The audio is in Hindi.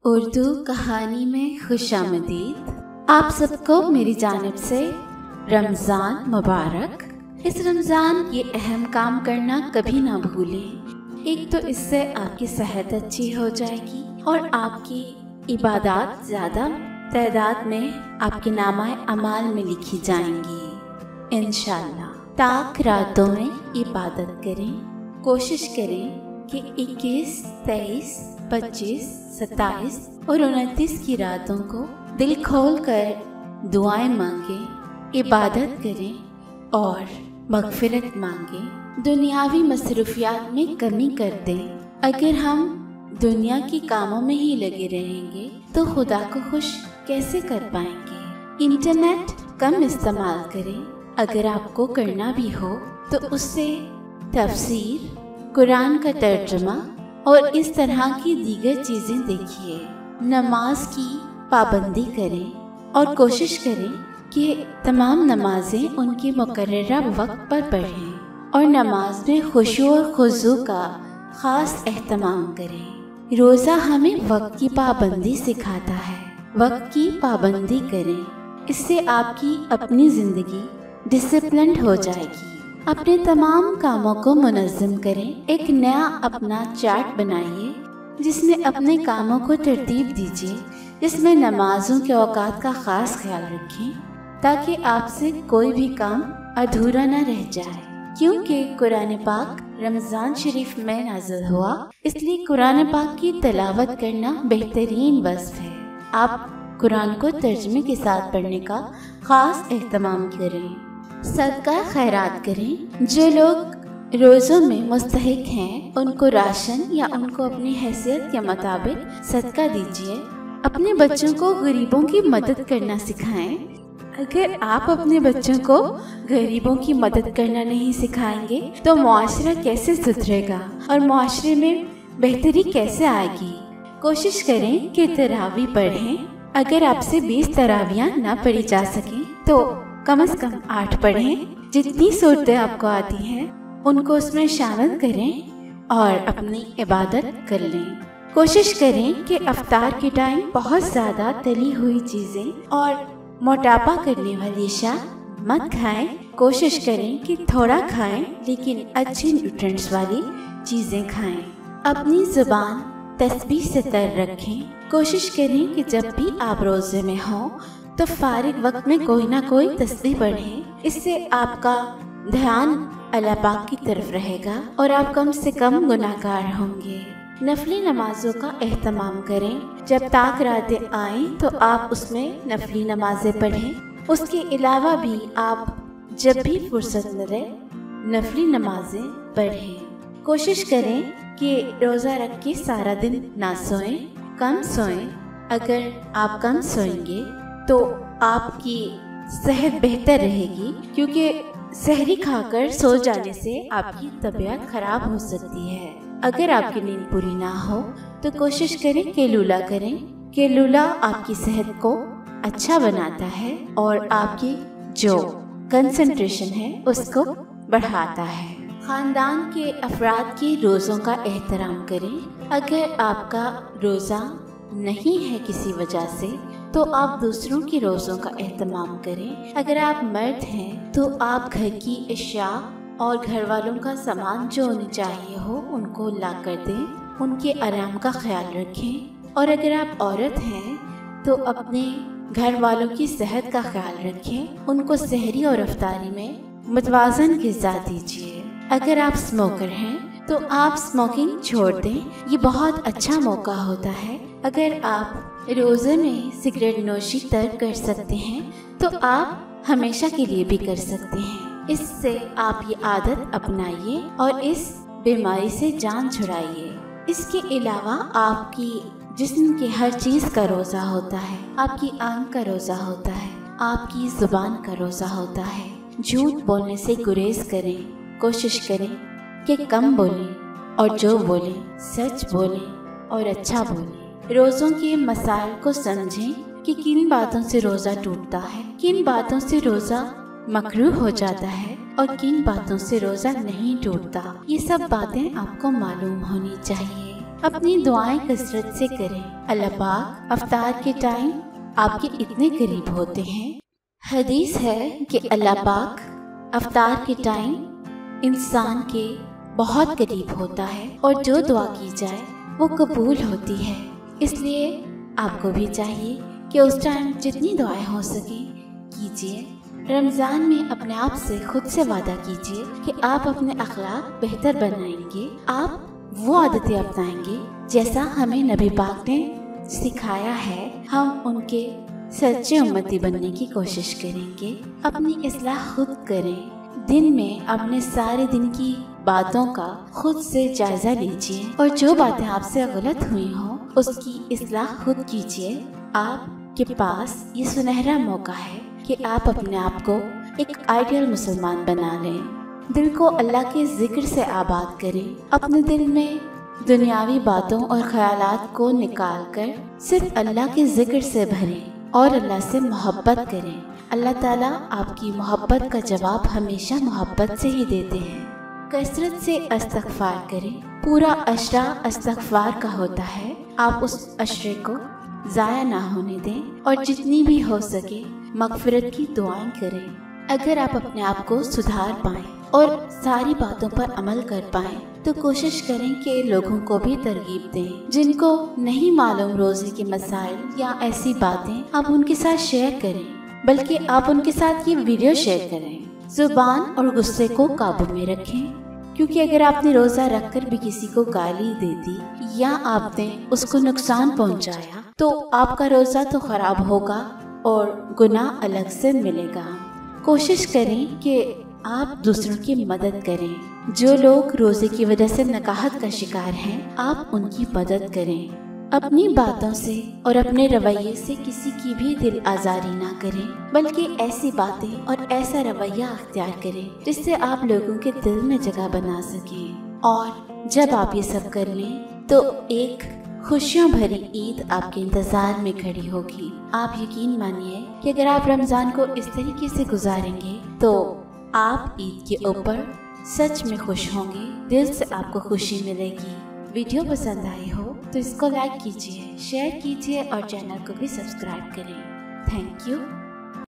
उर्दू कहानी में खुशामदीद। आप सबको मेरी जानिब से रमज़ान मुबारक। इस रमज़ान ये अहम काम करना कभी ना भूलें। एक तो इससे आपकी सेहत अच्छी हो जाएगी और आपकी इबादत ज़्यादा तादाद में आपके नामाए अमाल में लिखी जाएंगी इंशाअल्लाह। ताक रातों में इबादत करें। कोशिश करें कि 21, 23, 25, 27 और 29 की रातों को दिल खोल कर दुआएं मांगे, इबादत करें और मगफिरत मांगे। दुनियावी मसरूफियात में कमी कर दें। अगर हम दुनिया के कामों में ही लगे रहेंगे तो खुदा को खुश कैसे कर पाएंगे। इंटरनेट कम इस्तेमाल करें। अगर आपको करना भी हो तो उससे तफसीर, कुरान का तर्जुमा और इस तरह की दीगर चीज़ें देखिए। नमाज की पाबंदी करें और कोशिश करें कि तमाम नमाजें उनके मुकर्ररा वक्त पर पढ़ें और नमाज में खुशू और खुजू का ख़ास एहतमाम करें। रोज़ा हमें वक्त की पाबंदी सिखाता है। वक्त की पाबंदी करें, इससे आपकी अपनी ज़िंदगी डिसिप्लिन्ड हो जाएगी। अपने तमाम कामों को मुनज़्ज़म करें। एक नया अपना चार्ट बनाइए जिसमें अपने कामों को तरतीब दीजिए, जिसमें नमाजों के औकात का ख़ास ख्याल रखें ताकि आपसे कोई भी काम अधूरा न रह जाए। क्योंकि कुरान पाक रमज़ान शरीफ में नाज़िल हुआ, इसलिए कुरान पाक की तिलावत करना बेहतरीन वस्फ़ है। आप कुरान को तर्जुमे के साथ पढ़ने का ख़ास एहतमाम करें। सदका खैरात करें। जो लोग रोज़ों में मुस्तहिक हैं उनको राशन या उनको अपनी हैसियत के मुताबिक सदका दीजिए। अपने बच्चों को गरीबों की मदद करना सिखाएं। अगर आप अपने बच्चों को गरीबों की मदद करना नहीं सिखाएंगे तो मुआशरा कैसे सुधरेगा और मुआशरे में बेहतरी कैसे आएगी। कोशिश करें कि तरावी पढ़ें। अगर आपसे 20 तरावियाँ ना पढ़ी जा सकें तो कम से कम 8 पढ़ें। जितनी सूरतें आपको आती हैं उनको उसमें शामिल करें और अपनी इबादत कर लें। कोशिश करें कि अफ्तार के टाइम बहुत ज़्यादा तली हुई चीज़ें और मोटापा करने वाली अशिया मत खाएं। कोशिश करें कि थोड़ा खाएं लेकिन अच्छी न्यूट्रिएंट्स वाली चीज़ें खाएं। अपनी ज़ुबान तस्बीह से तर रखें। कोशिश करें कि जब भी आप रोज़े में हों तो फारिग वक्त में कोई ना कोई तस्बीह पढ़ें। इससे आपका ध्यान अल्लाह पाक की तरफ रहेगा और आप कम से कम गुनाहगार होंगे। नफली नमाजों का एहतमाम करें। जब ताक रातें आएँ तो आप उसमें नफली नमाजें पढ़ें। उसके अलावा भी आप जब भी फुर्सत मिले नफली नमाजें पढ़ें। कोशिश करें कि रोज़ा रख के सारा दिन ना सोएं, कम सोएं। अगर आप कम सोएंगे तो आपकी सेहत बेहतर रहेगी, क्योंकि सहरी खाकर सो जाने से आपकी तबीयत खराब हो सकती है। अगर आपकी नींद पूरी ना हो तो कोशिश करें केलूला करें। केलूला आपकी सेहत को अच्छा बनाता है और आपकी जो कंसंट्रेशन है उसको बढ़ाता है। खानदान के अफराद के रोज़ों का एहतराम करें। अगर आपका रोज़ा नहीं है किसी वजह से तो आप दूसरों के रोज़ों का एहतमाम करें। अगर आप मर्द हैं तो आप घर की अशिया और घर वालों का सामान जो उन्हें चाहिए हो उनको ला कर दें। उनके आराम का ख्याल रखें। और अगर आप औरत हैं तो अपने घर वालों की सेहत का ख्याल रखें। उनको सहरी और अफ्तारी में मुतवाज़न ग़िज़ा दीजिए। अगर आप स्मोकर हैं तो आप स्मोकिंग छोड़ दें। ये बहुत अच्छा मौका होता है। अगर आप रोज़े में सिगरेट नोशी तर्क कर सकते हैं तो आप हमेशा के लिए भी कर सकते हैं। इससे आप ये आदत अपनाइए और इस बीमारी से जान छुड़ाइए। इसके अलावा आपकी जिस्म की हर चीज़ का रोज़ा होता है। आपकी आंख का रोज़ा होता है, आपकी ज़ुबान का रोज़ा होता है। झूठ बोलने से गुरेज करें। कोशिश करें कि कम बोलें और जो बोलें सच बोलें और अच्छा बोलें। रोज़ों के मसाइल को समझें कि किन बातों से रोज़ा टूटता है, किन बातों से रोज़ा मकरूह हो जाता है और किन बातों से रोज़ा नहीं टूटता। ये सब बातें आपको मालूम होनी चाहिए। अपनी दुआएं कसरत से करें। अल्लाह पाक अफ्तार के टाइम आपके इतने करीब होते हैं। हदीस है कि अल्लाह पाक अफ्तार के टाइम इंसान के बहुत करीब होता है और जो दुआ की जाए वो कबूल होती है। इसलिए आपको भी चाहिए कि उस टाइम जितनी दुआएं हो सके कीजिए। रमज़ान में अपने आप से खुद से वादा कीजिए कि आप अपने अखलाक बेहतर बनाएंगे, आप वो आदतें अपनाएंगे जैसा हमें नबी पाक ने सिखाया है। हम उनके सच्चे उम्मती बनने की कोशिश करेंगे। अपनी इस्लाह खुद करें। दिन में अपने सारे दिन की बातों का खुद से जायजा लीजिए और जो बातें आपसे गलत हुई हो उसकी इस्लाह खुद कीजिए। आपके पास ये सुनहरा मौका है कि आप अपने आप को एक आइडियल मुसलमान बना लें। दिल को अल्लाह के जिक्र से आबाद करें। अपने दिल में दुनियावी बातों और ख्यालात को निकालकर सिर्फ अल्लाह के जिक्र से भरें और अल्लाह से मोहब्बत करें। अल्लाह ताला आपकी मोहब्बत का जवाब हमेशा मोहब्बत से ही देते हैं। कसरत से इस्तग़फ़ार करें। पूरा अशरा इस्तग़फ़ार का होता है। आप उस अशरे को ज़ाया ना होने दें और जितनी भी हो सके मग़फ़िरत की दुआएं करें। अगर आप अपने आप को सुधार पाएं और सारी बातों पर अमल कर पाएं तो कोशिश करें कि लोगों को भी तरगीब दें। जिनको नहीं मालूम रोज़े के मसाइल या ऐसी बातें आप उनके साथ शेयर करें, बल्कि आप उनके साथ ये वीडियो शेयर करें। ज़ुबान और गुस्से को काबू में रखें, क्योंकि अगर आपने रोज़ा रखकर भी किसी को गाली दे दी या आपने उसको नुकसान पहुंचाया तो आपका रोज़ा तो खराब होगा और गुनाह अलग से मिलेगा। कोशिश करें कि आप दूसरों की मदद करें। जो लोग रोज़े की वजह से नकाहत का शिकार हैं, आप उनकी मदद करें। अपनी बातों से और अपने रवैये से किसी की भी दिल आज़ारी ना करें, बल्कि ऐसी बातें और ऐसा रवैया अख्तियार करें जिससे आप लोगों के दिल में जगह बना सकें। और जब आप ये सब कर लें तो एक खुशियों भरी ईद आपके इंतजार में खड़ी होगी। आप यकीन मानिए कि अगर आप रमज़ान को इस तरीके से गुजारेंगे तो आप ईद के ऊपर सच में खुश होंगे। दिल से आपको खुशी मिलेगी। वीडियो पसंद आई हो तो इसको लाइक कीजिए, शेयर कीजिए और चैनल को भी सब्सक्राइब करें। Thank you.